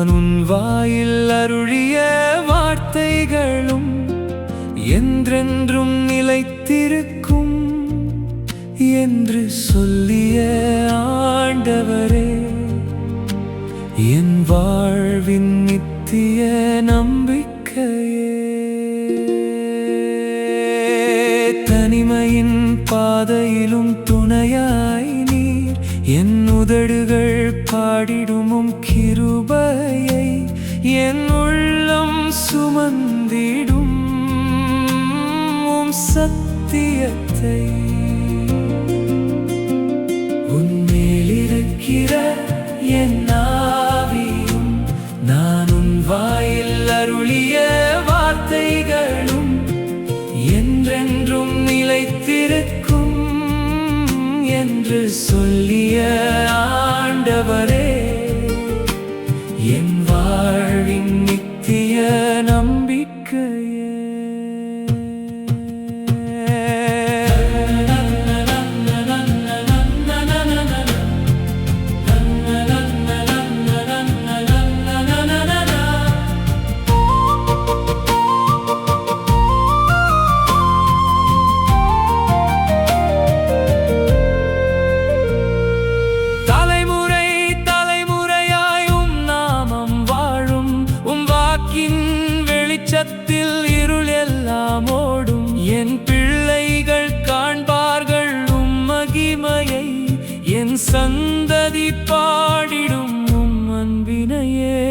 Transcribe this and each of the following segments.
நான் உன் வாயில் அருளிய வார்த்தைகளும் என்றென்றும் நிலைத்திருக்கும் என்று சொல்லிய ஆண்டவரே, என் வாழ்வின் நித்திய நம்பிக்கையே. தனிமையின் பாதையிலும் துணையாய் நீர், என் உதடுகள் பாடிடுமும் கிருபையை, என் உள்ளம் சுமந்திடும் உம் சத்தியத்தை. உன்மேலிருக்கிற என் ஆவியும் நான் உன் வாயில் அருளிய வார்த்தைகளும் என்றென்றும் நிலைத்திருக்கும் என்று சொல்லிய ஆண்டவரே, என் வாழ்வின் நித்திய நம்பிக்கையே. வெளிச்சத்தில் இருள் எல்லாம் ஓடும், என் பிள்ளைகள் காண்பார்கள் உம் மகிமையை, என் சந்ததி பாடிடும் உம் அன்பினையே.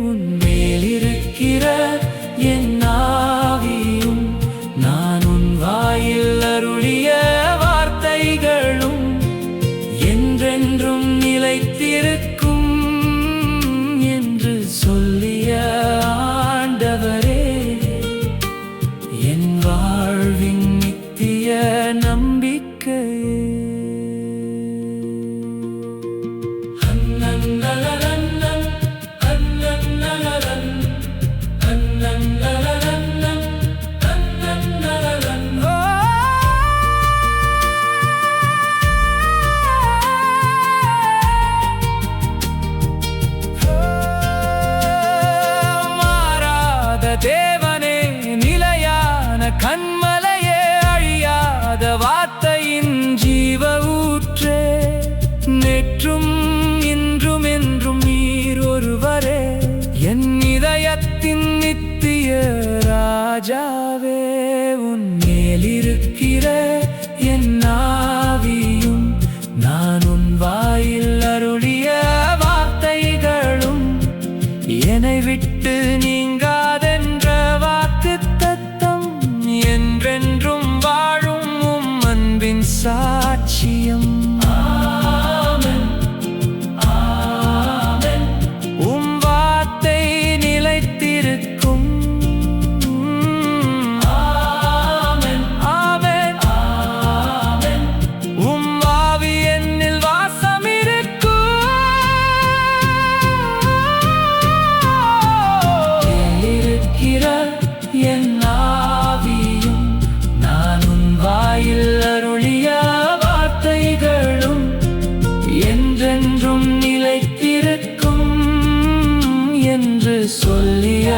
உன் மேலிருக்கிற என் ஆவியும் நான் உன் வாயில் அருளிய வார்த்தைகளும் என்றென்றும் நிலைத்திருக்கும் என்று சொல்லிய ஆண்டவரே, என் வாழ்வின் நித்திய நம்பிக்கையே. தேவனே, நிலையான கண்மலையே, அழியாத வார்த்தையின் ஜீவ ஊற்றே, நேற்றும் இன்றும் என்றும் நீர் ஒருவரே, என் இதயத்தின் நித்திய ராஜாவே. உன் மேலிருக்கிற என் ஆவியும் நான் உன் வாயில் அருளிய வார்த்தைகளும் என்னை விட்டு நீங்காதென்ற வாக்குத்தத்தம், என்றென்றும் வாழும் உம் அன்பின் சாட்சியம். ஆமென், ஆமென். உம் வார்த்தை நிலைத்திருக்கும். ஆமென், ஆமென், ஆமென். உம் ஆவி என்னில் வாசம் இருக்கும். என் ஆவியும் நான் உன் வாயில் அருளிய வார்த்தைகளும் என்றென்றும் நிலைத்திருக்கும் என்று சொல்லிய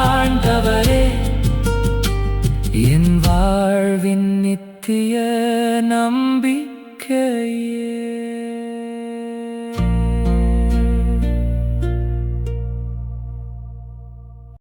ஆண்டவரே, என் வாழ்வின் நித்திய நம்பிக்கையே.